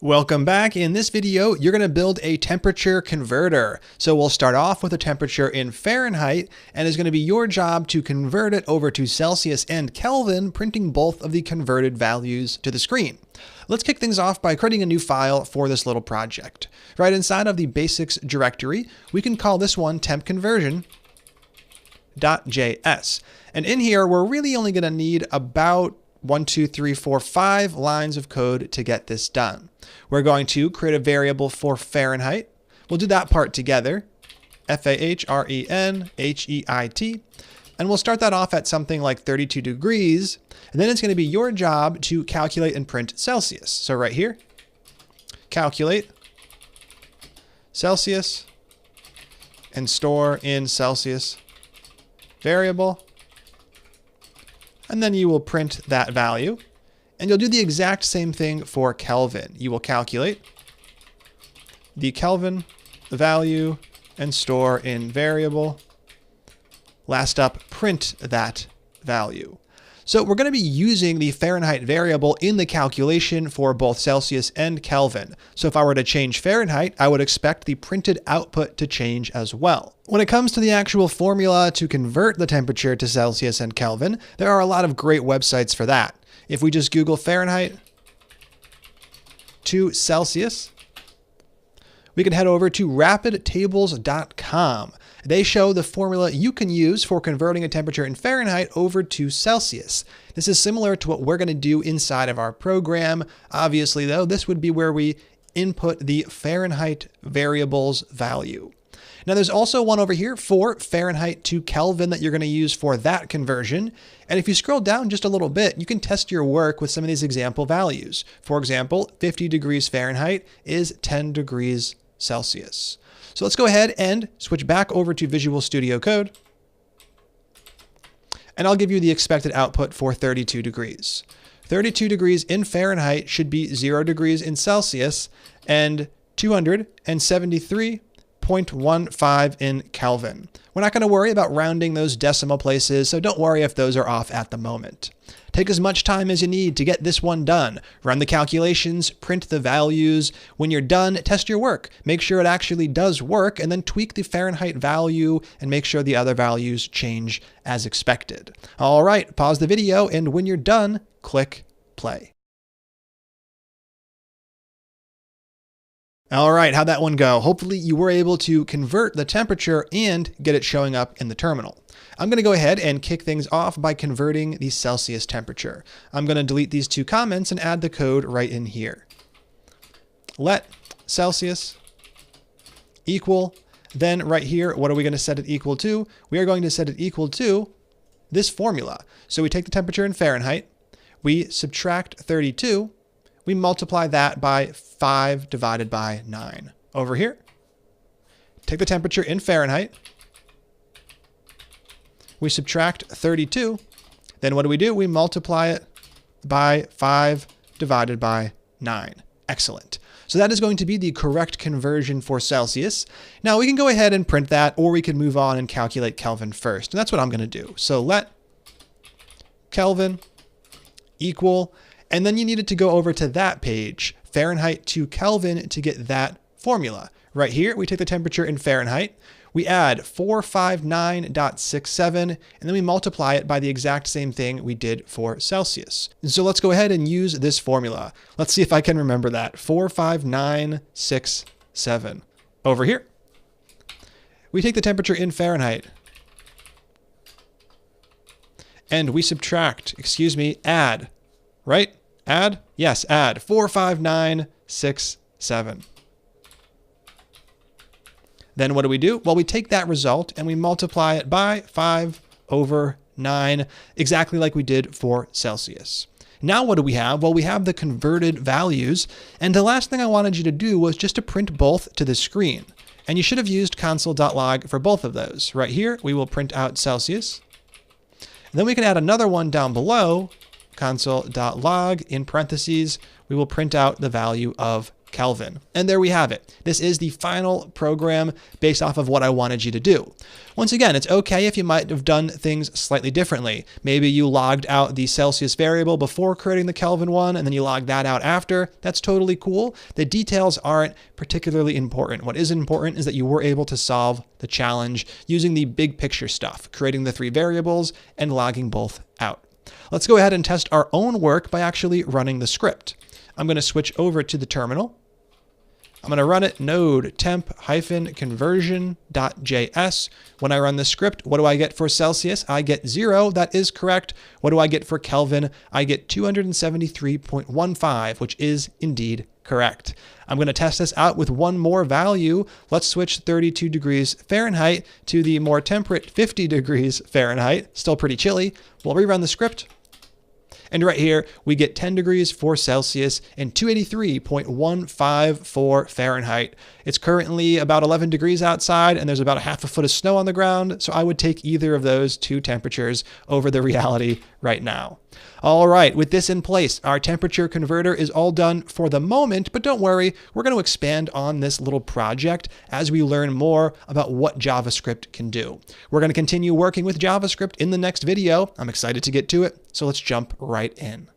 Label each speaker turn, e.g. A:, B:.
A: Welcome back. In this video, you're going to build a temperature converter. So we'll start off with a temperature in Fahrenheit, and it's going to be your job to convert it over to Celsius and Kelvin, printing both of the converted values to the screen. Let's kick things off by creating a new file for this little project. Right inside of the basics directory, we can call this one tempconversion.js. And in here, we're really only going to need about 5 lines of code to get this done. We're going to create a variable for Fahrenheit. We'll do that part together, Fahrenheit, and we'll start that off at something like 32 degrees. And then it's going to be your job to calculate and print Celsius. So right here, calculate Celsius and store in Celsius variable. And then you will print that value. And you'll do the exact same thing for Kelvin. You will calculate the Kelvin value and store in variable. Last up, print that value. So we're going to be using the Fahrenheit variable in the calculation for both Celsius and Kelvin. So if I were to change Fahrenheit, I would expect the printed output to change as well. When it comes to the actual formula to convert the temperature to Celsius and Kelvin, there are a lot of great websites for that. If we just Google Fahrenheit to Celsius, we can head over to rapidtables.com. They show the formula you can use for converting a temperature in Fahrenheit over to Celsius. This is similar to what we're going to do inside of our program. Obviously, though, this would be where we input the Fahrenheit variable's value. Now, there's also one over here for Fahrenheit to Kelvin that you're going to use for that conversion. And if you scroll down just a little bit, you can test your work with some of these example values. For example, 50 degrees Fahrenheit is 10 degrees Celsius. So let's go ahead and switch back over to Visual Studio Code. And I'll give you the expected output for 32 degrees. 32 degrees in Fahrenheit should be 0 degrees in Celsius and 273.15 in Kelvin. We're not going to worry about rounding those decimal places, so don't worry if those are off at the moment. Take as much time as you need to get this one done. Run the calculations, print the values. When you're done, test your work. Make sure it actually does work, and then tweak the Fahrenheit value and make sure the other values change as expected. All right, pause the video, and when you're done, click play. All right, how'd that one go? Hopefully you were able to convert the temperature and get it showing up in the terminal. I'm going to go ahead and kick things off by converting the Celsius temperature. I'm going to delete these two comments and add the code right in here. Let Celsius equal, then right here, what are we going to set it equal to? We are going to set it equal to this formula. So we take the temperature in Fahrenheit, we subtract 32, we multiply that by 5 divided by 9. Over here, take the temperature in Fahrenheit, we subtract 32, then what do? We multiply it by 5 divided by 9. Excellent. So that is going to be the correct conversion for Celsius. Now we can go ahead and print that, or we can move on and calculate Kelvin first. And that's what I'm going to do. So let Kelvin equal, and then you needed to go over to that page, Fahrenheit to Kelvin, to get that formula. Right here, we take the temperature in Fahrenheit, we add 459.67, and then we multiply it by the exact same thing we did for Celsius. And so let's go ahead and use this formula. Let's see if I can remember that. 45967. Over here, we take the temperature in Fahrenheit, and we subtract, add, right? Add? Yes, add 45967. Then what do? Well, we take that result and we multiply it by 5/9, exactly like we did for Celsius. Now what do we have? Well, we have the converted values. And the last thing I wanted you to do was just to print both to the screen. And you should have used console.log for both of those. Right here, we will print out Celsius. And then we can add another one down below, console.log, in parentheses, we will print out the value of Kelvin. And there we have it. This is the final program based off of what I wanted you to do. Once again, it's okay if you might have done things slightly differently. Maybe you logged out the Celsius variable before creating the Kelvin one, and then you logged that out after. That's totally cool. The details aren't particularly important. What is important is that you were able to solve the challenge using the big picture stuff, creating the 3 variables and logging both out. Let's go ahead and test our own work by actually running the script. I'm going to switch over to the terminal. I'm going to run it node temp-conversion.js. When I run the script, what do I get for Celsius? I get 0. That is correct. What do I get for Kelvin? I get 273.15, which is indeed correct. I'm going to test this out with one more value. Let's switch 32 degrees Fahrenheit to the more temperate 50 degrees Fahrenheit. Still pretty chilly. We'll rerun the script. And right here, we get 10 degrees for Celsius and 283.15 for Fahrenheit. It's currently about 11 degrees outside, and there's about a half a foot of snow on the ground, so I would take either of those 2 temperatures over the reality right now. All right, with this in place, our temperature converter is all done for the moment, but don't worry, we're going to expand on this little project as we learn more about what JavaScript can do. We're going to continue working with JavaScript in the next video. I'm excited to get to it, so let's jump right in.